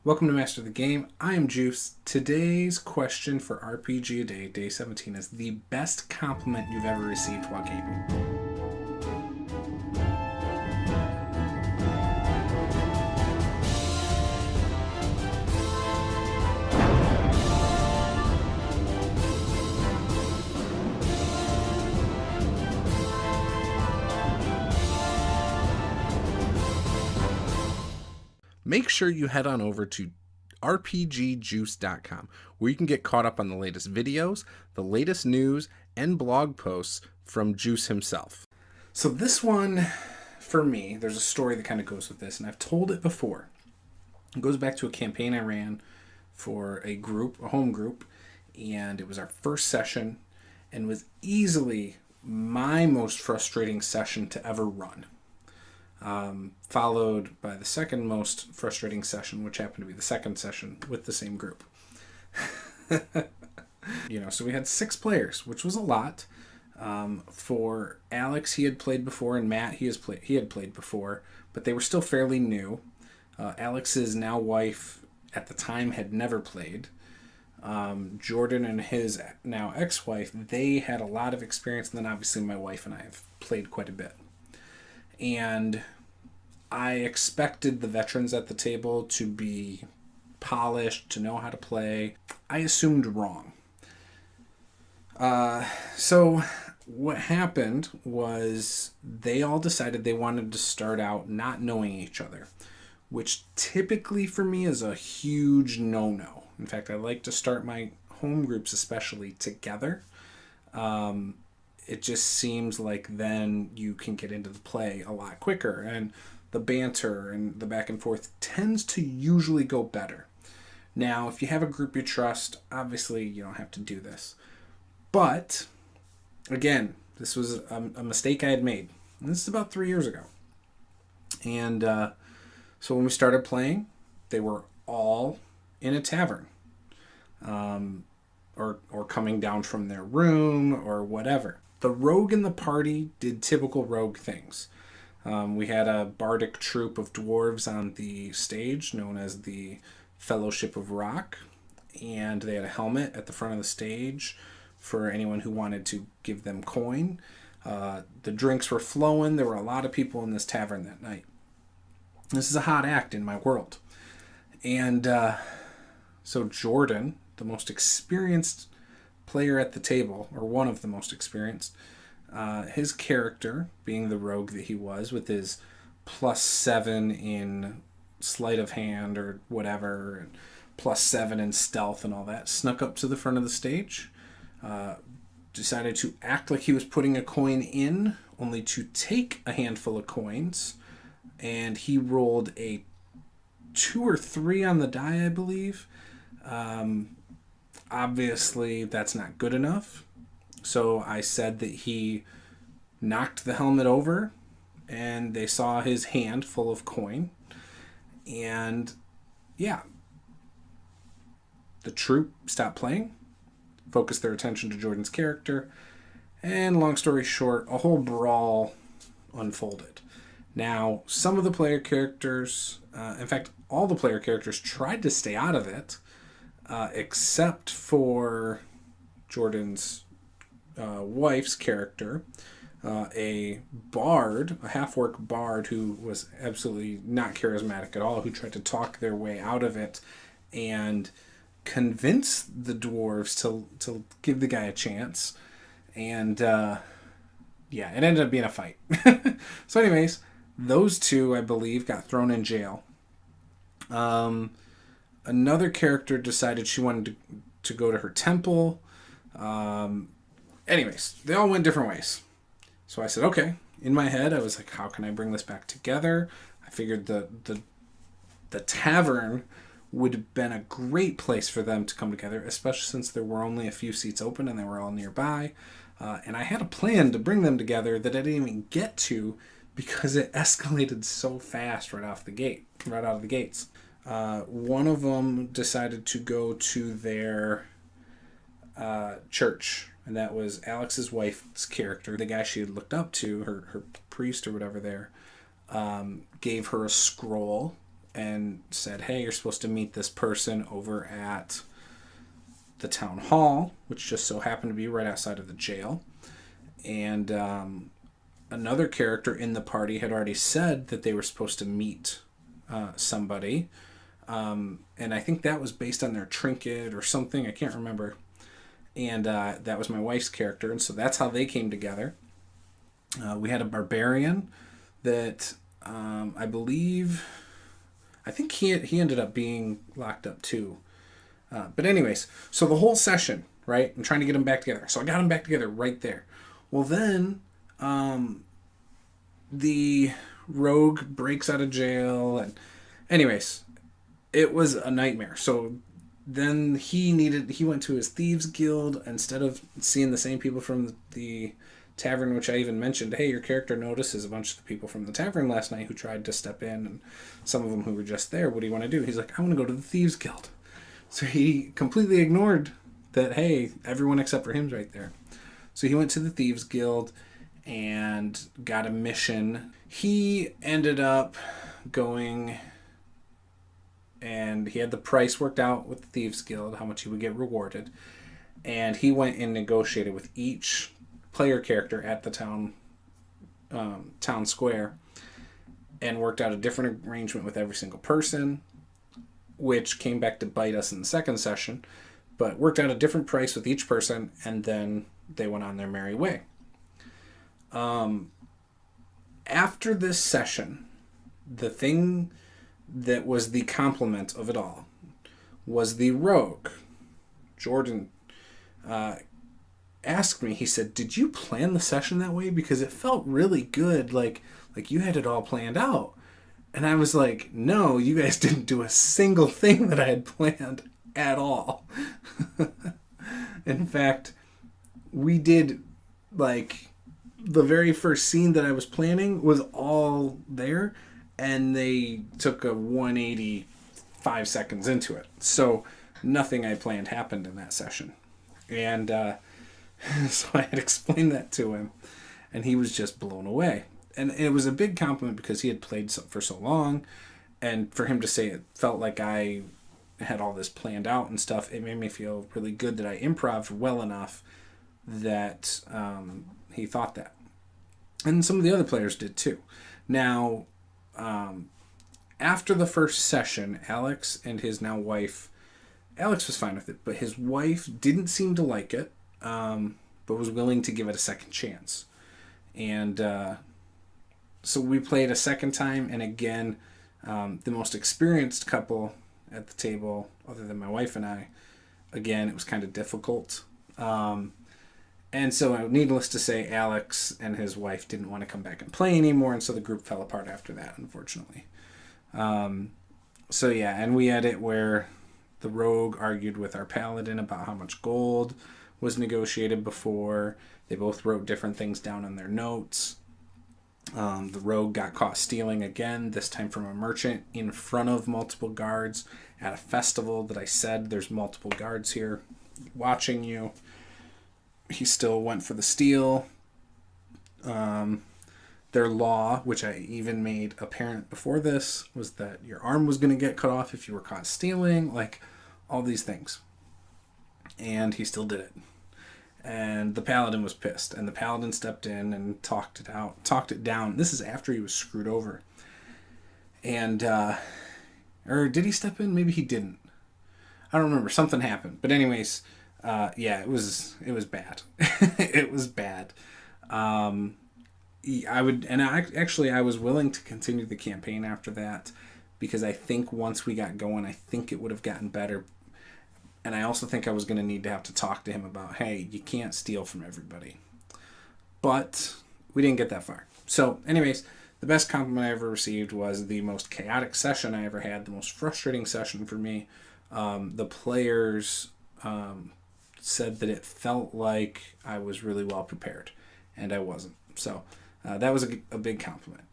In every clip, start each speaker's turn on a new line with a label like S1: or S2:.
S1: Welcome to Master the Game. I am Juice. Today's question for RPG a Day, Day 17, is the best compliment you've ever received while gaming. Make sure you head on over to rpgjuice.com, where you can get caught up on the latest videos, the latest news, and blog posts from Juce himself. So this one, for me, there's a story that kind of goes with this, and I've told it before. It goes back to a campaign I ran for a home group, and it was our first session, and was easily my most frustrating session to ever run. Followed by the second most frustrating session, which happened to be the second session with the same group. So we had 6 players, which was a lot. For Alex, he had played before, and Matt, he had played before, but they were still fairly new. Alex's now wife at the time had never played. Jordan and his now ex-wife, they had a lot of experience, and then obviously my wife and I have played quite a bit. And I expected the veterans at the table to be polished, to know how to play. I assumed wrong. So what happened was they all decided they wanted to start out not knowing each other, which typically for me is a huge no-no. In fact, I like to start my home groups especially together. It just seems like then you can get into the play a lot quicker, and the banter and the back and forth tends to usually go better. Now, if you have a group you trust, obviously you don't have to do this. But, again, this was a mistake I had made. And this is about 3 years ago. And so when we started playing, they were all in a tavern. Or coming down from their room or whatever. The rogue in the party did typical rogue things. We had a bardic troupe of dwarves on the stage known as the Fellowship of Rock, and they had a helmet at the front of the stage for anyone who wanted to give them coin. The drinks were flowing. There were a lot of people in this tavern that night. This is a hot act in my world. And so Jordan, the most experienced player at the table, or one of the most experienced, his character, being the rogue that he was, with his +7 in sleight of hand or whatever, and +7 in stealth and all that, snuck up to the front of the stage, decided to act like he was putting a coin in, only to take a handful of coins, and he rolled a 2 or 3 on the die, I believe. Obviously, that's not good enough. So I said that he knocked the helmet over, and they saw his hand full of coin. And yeah, the troupe stopped playing, focused their attention to Jordan's character, and long story short, a whole brawl unfolded. Now, some of the player characters, in fact, all the player characters tried to stay out of it, except for Jordan's wife's character, a bard, a half-orc bard who was absolutely not charismatic at all, who tried to talk their way out of it and convince the dwarves to give the guy a chance. And it ended up being a fight. So anyways, those two, I believe, got thrown in jail. Another character decided she wanted to go to her temple. Anyways, they all went different ways. So I said, okay. In my head, I was like, how can I bring this back together? I figured the tavern would have been a great place for them to come together, especially since there were only a few seats open and they were all nearby. And I had a plan to bring them together that I didn't even get to because it escalated so fast right out of the gates. One of them decided to go to their church, and that was Alex's wife's character. The guy she had looked up to, her priest or whatever there, gave her a scroll and said, hey, you're supposed to meet this person over at the town hall, which just so happened to be right outside of the jail. And another character in the party had already said that they were supposed to meet somebody. And I think that was based on their trinket or something. I can't remember. And that was my wife's character. And so that's how they came together. We had a barbarian that I think he ended up being locked up too. But anyways, so the whole session, right? I'm trying to get them back together. So I got them back together right there. Well, then the rogue breaks out of jail. And anyways, it was a nightmare. So then he went to his thieves guild instead of seeing the same people from the tavern, which I even mentioned, hey, your character notices a bunch of the people from the tavern last night who tried to step in, and some of them who were just there. What do you want to do? He's like, I want to go to the thieves guild. So he completely ignored that, hey, everyone except for him's right there. So he went to the thieves guild and got a mission. He ended up going, and he had the price worked out with the thieves guild, how much he would get rewarded. And he went and negotiated with each player character at the town square and worked out a different arrangement with every single person, which came back to bite us in the second session, but worked out a different price with each person, and then they went on their merry way. After this session, the thing that was the compliment of it all was the rogue. Jordan asked me, he said, did you plan the session that way? Because it felt really good, like you had it all planned out. And I was like, no, you guys didn't do a single thing that I had planned at all. In fact, we did, like, the very first scene that I was planning was all there, and they took a 180 5 seconds into it. So nothing I planned happened in that session. And so I had explained that to him, and he was just blown away. And it was a big compliment because he had played for so long, and for him to say it felt like I had all this planned out and stuff, it made me feel really good that I improv'd well enough that he thought that. And some of the other players did too. Now, after the first session, Alex and his now wife, Alex was fine with it, but his wife didn't seem to like it, but was willing to give it a second chance. And so we played a second time, and again, the most experienced couple at the table, other than my wife and I, again, it was kind of difficult. And so, needless to say, Alex and his wife didn't want to come back and play anymore, and so the group fell apart after that, unfortunately. So yeah, and we had it where the rogue argued with our paladin about how much gold was negotiated before. They both wrote different things down in their notes. The rogue got caught stealing again, this time from a merchant in front of multiple guards at a festival that I said there's multiple guards here watching you. He still went for the steal. Their law, which I even made apparent before this, was that your arm was going to get cut off if you were caught stealing, like all these things. And he still did it. And the paladin was pissed, and the paladin stepped in and talked it down. This is after he was screwed over. And, or did he step in? Maybe he didn't. I don't remember. Something happened. But anyways, yeah, it was bad. It was bad. I was willing to continue the campaign after that, because I think once we got going, I think it would have gotten better. And I also think I was going to have to talk to him about, hey, you can't steal from everybody. But we didn't get that far. So anyways, the best compliment I ever received was the most chaotic session I ever had, the most frustrating session for me. The players said that it felt like I was really well prepared, and I wasn't. So that was a big compliment.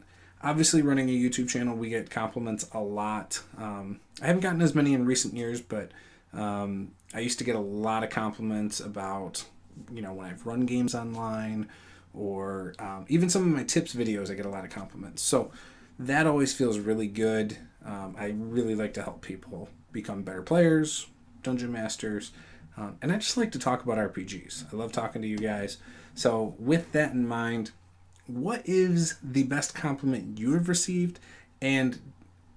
S1: Obviously, running a YouTube channel, we get compliments a lot. I haven't gotten as many in recent years, but I used to get a lot of compliments about, when I've run games online, or even some of my tips videos, I get a lot of compliments. So that always feels really good. I really like to help people become better players, dungeon masters, and I just like to talk about RPGs. I love talking to you guys. So, with that in mind, what is the best compliment you have received, and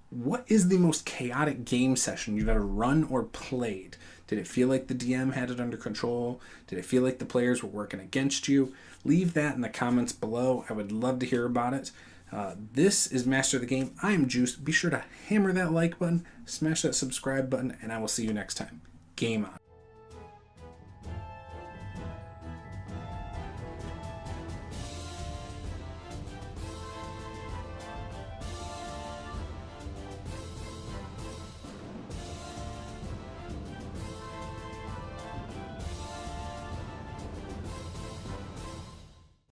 S1: what is the most chaotic game session you've ever run or played? Did it feel like the DM had it under control? Did it feel like the players were working against you? Leave that in the comments below. I would love to hear about it. This is Master of the Game. I am Juice. Be sure to hammer that like button, smash that subscribe button, and I will see you next time. Game on.